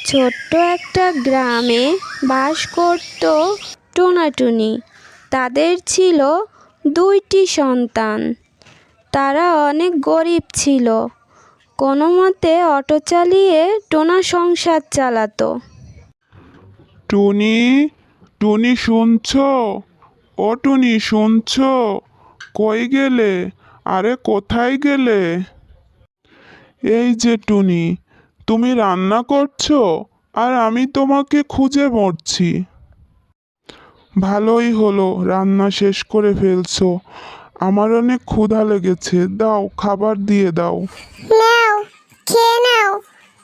ছোট্ট একটা গ্রামে বাস করত টোনাটুনি। তাদের ছিল 2টি সন্তান। তারা অনেক গরিব ছিল। কোনো মতে অটো চালিয়ে টোনা সংসার চালাতো। টুনি, টুনি শুনছো? ও টুনি শুনছো? কই গেলে? আরে কোথায় গেলে? এই যে টুনি, তুমি রান্না করছো আর আমি তোমাকে খুঁজে মরছি। ভালোই হলো রান্না শেষ করে ফেলছো। আমার অনেক ক্ষুধা লেগেছে, দাও খাবার দিয়ে দাও। নাও, খেয়ে নাও,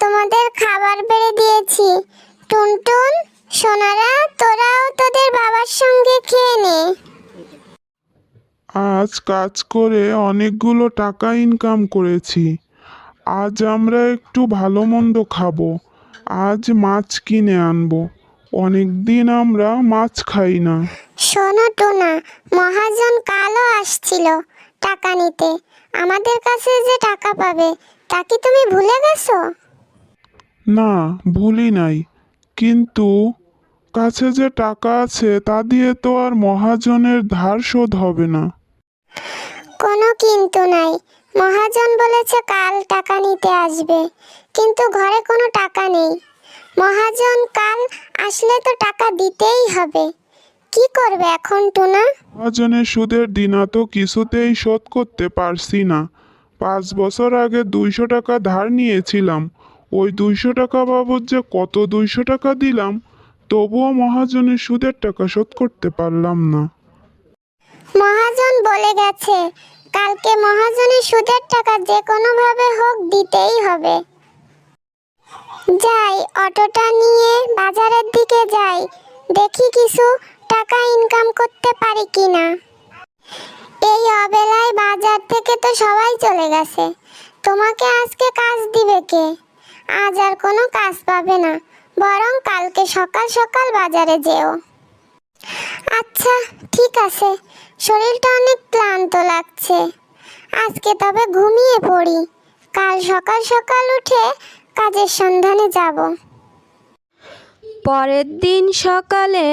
তোমাদের খাবার বেড়ে দিয়েছি। টুনটুন, সোনারা, তোরাও তোদের বাবার সঙ্গে খেয়ে নে। আজ কাজ করে অনেকগুলো টাকা ইনকাম করেছি। আজ আমরা একটু ভালো মন্দ খাবো। আজ মাছ কিনে আনবো। অনেক দিন আমরা মাছ খাই না। শোনো টুনা, মহাজন কালও আসছিল টাকা নিতে। আমাদের কাছে যে টাকা পাবে তা কি তুমি ভুলে গেছো? না, ভুলি নাই, কিন্তু কাছে যে টাকা আছে তা দিয়ে তো আর মহাজনের ধার শোধ হবে না। কোনো কিন্তু নাই। মহাজন বলেছে কাল টাকা নিতে আসবে, কিন্তু ঘরে কোনো টাকা নেই। মহাজন কাল আসলে তো টাকা দিতেই হবে। কি করবে এখন টুনা? মহাজনের সুদের দিনা তো কিছুতেই শোধ করতে পারছি না। 5 বছর আগে 200 টাকা ধার নিয়েছিলাম। ওই 200 টাকা বাবদ যে কত 200 টাকা দিলাম, তবুও মহাজনের সুদের টাকা শোধ করতে পারলাম না। মহাজন বলে গেছে কালকে মহাজনের সুদের টাকা যে কোনোভাবে হোক দিতেই হবে। যাই, অটোটা নিয়ে বাজারের দিকে যাই, দেখি কিছু টাকা ইনকাম করতে পারি কিনা। এই অবেলায় বাজার থেকে তো সবাই চলে গেছে। তোমাকে আজকে কাজ দিবে কে? আজ আর কোনো কাজ পাবে না, বরং কালকে সকাল সকাল বাজারে যেও। আচ্ছা, ঠিক আছে। শরীরটা অনেক ক্লান্ত লাগছে। আজকে তবে ঘুমিয়ে পড়ি, কাল সকাল সকাল উঠে কাজের সন্ধানে যাব। পরের দিন সকালে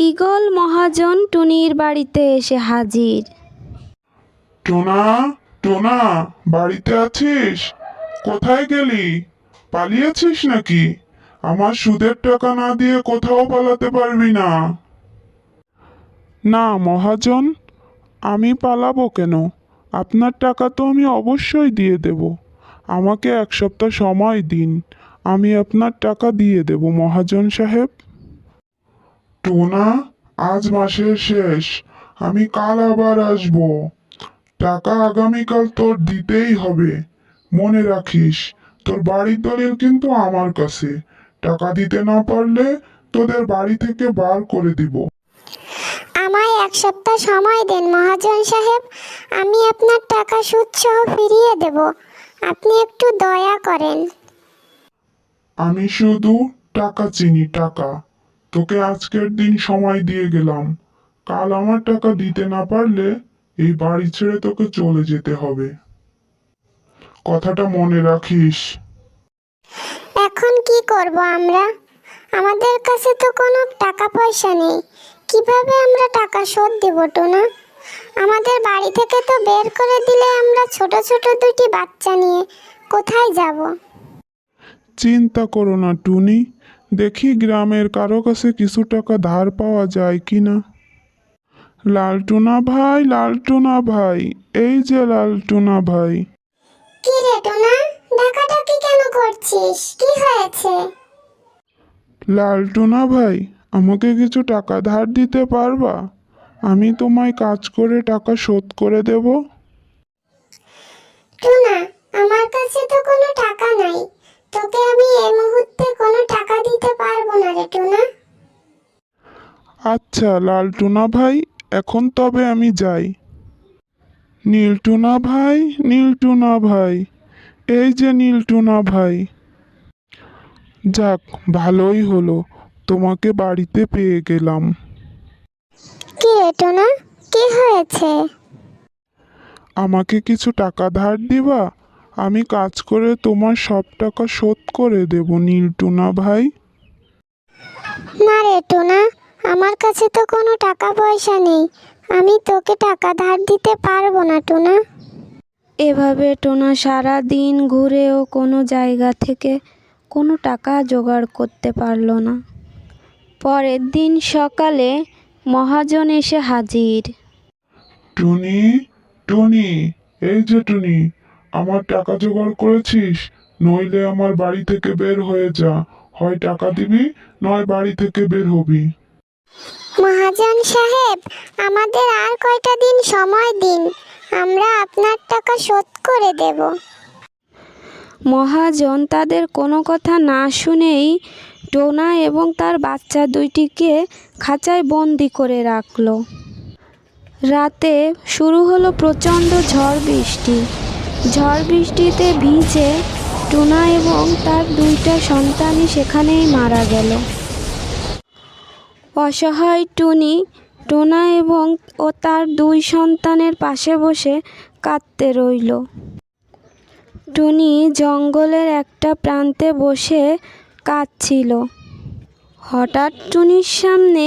ঈগল মহাজন টুনির বাড়িতে এসে হাজির। টোনা, টোনা, বাড়িতে আছিস? কোথায় গেলি? পালিয়েছিস নাকি? আমার সুদের টাকা না দিয়ে কোথাও পালাতে পারবি না। না মহাজন, আমি পালাবো কেন? আপনার টাকা তো আমি অবশ্যই দিয়ে দেব। আমাকে 1 সপ্তাহ সময় দিন, আমি আপনার টাকা দিয়ে দেব মহাজন সাহেব। টোনা, আজ মাসের শেষ, আমি কাল আবার আসবো। টাকা আগামীকাল তোর দিতেই হবে। মনে রাখিস, তোর বাড়ির দলিল কিন্তু আমার কাছে। টাকা দিতে না পারলে তোদের বাড়ি থেকে বার করে দিব। আমায় 1 সপ্তাহ সময় দেন মহাজন সাহেব, আমি আপনার টাকা সুদ সহ ফিরিয়ে দেব। আপনি একটু দয়া করেন। আমি শুধু টাকা চিনি, টাকা। তোকে আজকের দিন সময় দিয়ে গেলাম। কাল আমার টাকা দিতে না পারলে এই বাড়ি ছেড়ে তোকে চলে যেতে হবে। কথাটা মনে রাখিস। এখন কি করব আমরা? আমাদের কাছে তো কোনো টাকা পয়সা নেই। কিভাবে আমরা টাকা শোধ দেব টোনা? আমাদের বাড়ি থেকে তো বের করে দিলে আমরা ছোট ছোট 2টি বাচ্চা নিয়ে কোথায় যাব? চিন্তা করো না টুনি, দেখি গ্রামের কারো কাছে কিছু টাকা ধার পাওয়া যায় কিনা। লালটুনা ভাই, লালটুনা ভাই, এই যে লালটুনা ভাই। কি রে টোনা, ডাকাডাকি কেন করছিস? কি হয়েছে? লালটুনা ভাই, আমাকে কিছু টাকা ধার দিতে পারবা? আমি তোমায় কাজ করে টাকা শোধ করে দেব। টোনা, আমার কাছে তো কোনো টাকা নাই। তোকে আমি এই মুহূর্তে কোনো টাকা দিতে পারবো না রে টোনা। আচ্ছা লালটুনা ভাই, এখন তবে আমি যাই। নীলটুনা ভাই, নীলটুনা ভাই, এই যে নীলটুনা ভাই। যাক, ভালোই হলো, তোমাকে বাড়িতে পেয়ে গেলাম। কি রে টোনা, কি হয়েছে? আমাকে কিছু টাকা ধার দিবা? আমি কাজ করে তোমার সব টাকা শোধ করে দেব নীলটুনা ভাই। না রে টোনা, আমার কাছে তো কোনো টাকা পয়সা নেই, আমি তোকে টাকা ধার দিতে পারবো না টোনা। এভাবে টোনা সারা দিন ঘুরেও কোনো জায়গা থেকে কোনো টাকা জোগাড় করতে পারল না। পরের দিন সকালে মহাজন এসে হাজির। টুনি, টুনি, এই যে টুনি, আমার টাকা জোগাড় করেছিস? নইলে আমার বাড়ি থেকে বের হয়ে যা। হয় টাকা দিবি, নয় বাড়ি থেকে বের হবি। মহাজন সাহেব, আমাদের আর কয়টা দিন সময় দিন, আমরা আপনার টাকা শোধ করে দেব। মহাজন তাদের কোনো কথা না শুনেই টোনা এবং তার বাচ্চা দুইটিকে খাঁচায় বন্দি করে রাখলো। রাতে শুরু হলো প্রচণ্ড ঝড় বৃষ্টি। ঝড় বৃষ্টিতে ভিজে টোনা এবং তার দুইটা সন্তানই সেখানেই মারা গেল। অসহায় টুনি টোনা এবং তার দুই সন্তানের পাশে বসে কাঁদতে রইল। টুনি জঙ্গলের একটা প্রান্তে বসে কাঁদছিল। হঠাৎ টুনির সামনে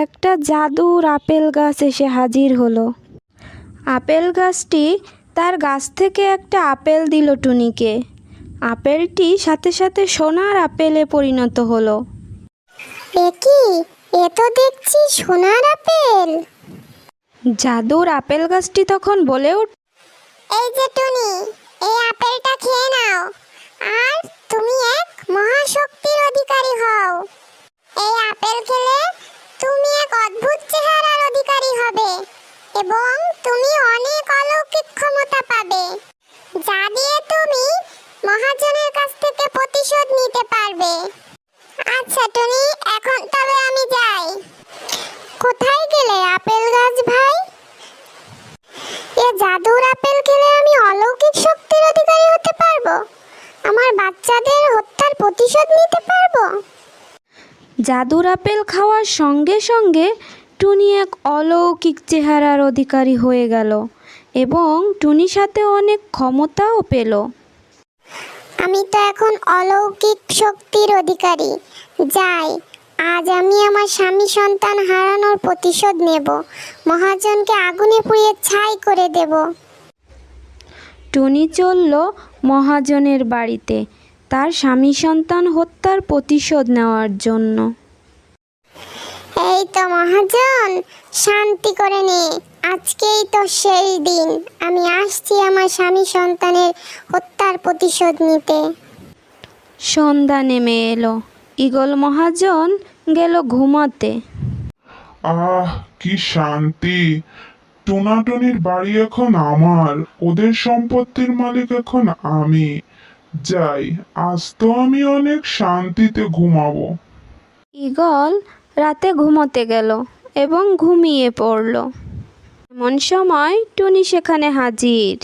একটা জাদুর আপেল গাছ এসে হাজির হলো। আপেল গাছটি তার গাছ থেকে একটা আপেল দিল টুনিকে। আপেলটি সাথে সাথে সোনার আপেলে পরিণত হলো। এ কি, এ তো দেখছি সোনার আপেল। জাদুর আপেল গাছটি তখন বলে উঠল, এই যে টুনি, এই আপেলটা খেয়ে নাও, আর তুমি এক মহাশক্তির অধিকারী হও। এই আপেল খেলে তুমি এক অদ্ভুত চেহারার অধিকারী হবে এবং তুমি অনেক অলৌকিক ক্ষমতা পাবে, যা দিয়ে তুমি মহাজনের কাছ থেকে প্রতিশোধ নিতে পারবে। আচ্ছা টুনি, এখন তবে আমি যাই। কোথায় গেলে আপেল গাছ ভাই? এ জাদুর আপেল খেলে আমি অলৌকিক শক্তির অধিকারী হতে পারবো, আমার বাচ্চাদের হত্যার প্রতিশোধ নিতে পারবো। জাদুর আপেল খাওয়ার সঙ্গে সঙ্গে টুনি এক অলৌকিক চেহারার অধিকারী হয়ে গেল এবং টুনির সাথে অনেক ক্ষমতাও পেল। আমি তো এখন অলৌকিক শক্তির অধিকারী। যাই, আজ আমি আমার স্বামী সন্তান হারানোর প্রতিশোধ নেব, মহাজনকে আগুনে পুড়িয়ে ছাই করে দেব। টুনি চলল মহাজনের বাড়িতে তার স্বামী সন্তান হত্যার প্রতিশোধ নেওয়ার জন্য। এই তো মহাজন, শান্তি করে নে, আজকেই তো শেষ দিন, আমি আসছি আমার স্বামী সন্তানের হত্যার প্রতিশোধ নিতে। সন্ধ্যা নেমে এলো। ঈগল মহাজন গেল ঘুমাতে। আহ, কি শান্তি! টুনাটুনির বাড়ি এখন আমার, ওদের সম্পত্তির মালিক এখন আমি। যাই, আজ তো আমি অনেক শান্তিতে ঘুমাবো। ঈগল রাতে ঘুমোতে গেল এবং ঘুমিয়ে পড়ল। এমন সময় টুনি সেখানে হাজির।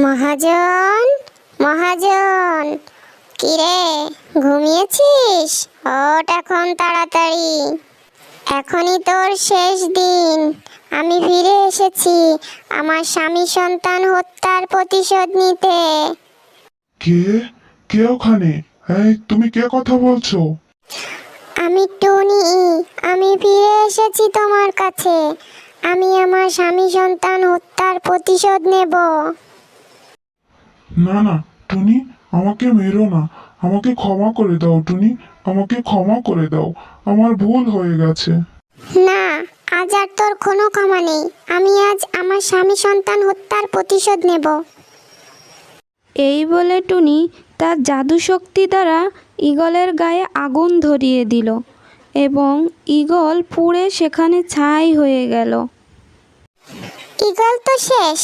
মহাজন, মহাজন, কিরে, ঘুমিয়েছিস? ওঠ এখন তাড়াতাড়ি, এখনই তোর শেষ দিন। আমি ফিরে এসেছি আমার স্বামী সন্তান হত্যার প্রতিশোধ নিতে। কে? কে ওখানে? এই, তুমি কে কথা বলছো? আমি টুনি, আমি ফিরে এসেছি তোমার কাছে। আমি আমার স্বামী সন্তান হত্যার প্রতিশোধ নেব। না না টুনি, আমাকে মেরো না, আমাকে ক্ষমা করে দাও টুনি, আমাকে ক্ষমা করে দাও, আমার ভুল হয়ে গেছে। না, আজ আর তোর কোনো ক্ষমা নেই। আমি আজ আমার স্বামী সন্তান হত্যার প্রতিশোধ নেব। এই বলে টুনি তার জাদু শক্তি দ্বারা ঈগলের গায়ে আগুন ধরিয়ে দিল এবং ঈগল পুড়ে সেখানে ছাই হয়ে গেল। ঈগল তো শেষ,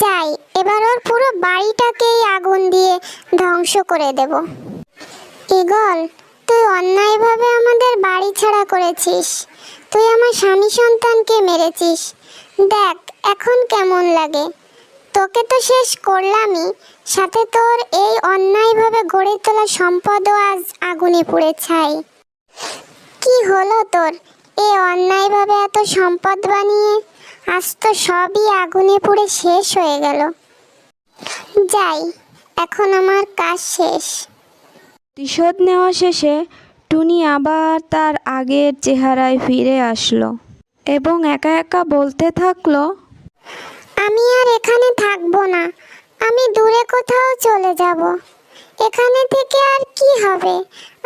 যাই, এবার ওর পুরো বাড়িটাকেই আগুন দিয়ে ধ্বংস করে দেব। ঈগল, তুই অন্যায়ভাবে আমাদের বাড়ি ছাড়া করেছিস, তুই আমার স্বামী সন্তানকে মেরেছিস। দেখ এখন কেমন লাগে। তোকে তো শেষ করলামই, সাথে তোর এই অন্যায়ভাবে গড়ে তোলা সম্পদও আজ আগুনে পুড়ে ছাই। কি হলো তোর? এই অন্যায়ভাবে এত সম্পদ বানিয়ে আজ তো সবই আগুনে পুড়ে শেষ হয়ে গেল। যাই, এখন আমার কাজ শেষ। প্রতিশোধ নেওয়া শেষে টুনি আবার তার আগের চেহারায় ফিরে আসলো এবং একা একা বলতে থাকলো, আমি আর এখানে থাকবো না, আমি দূরে কোথাও চলে যাব। এখানে থেকে আর কি হবে?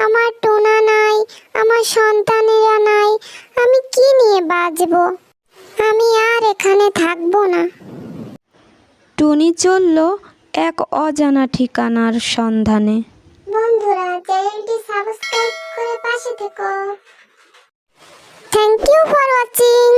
আমার টোনা নাই, আমার সন্তানেরা নাই, আমি কি নিয়ে বাঁচবো? আমি আর এখানে থাকবো না। টুনি চলল এক অজানা ঠিকানার সন্ধানে। বন্ধুরা, চ্যানেলটি সাবস্ক্রাইব করে পাশে থেকো। Thank you for watching.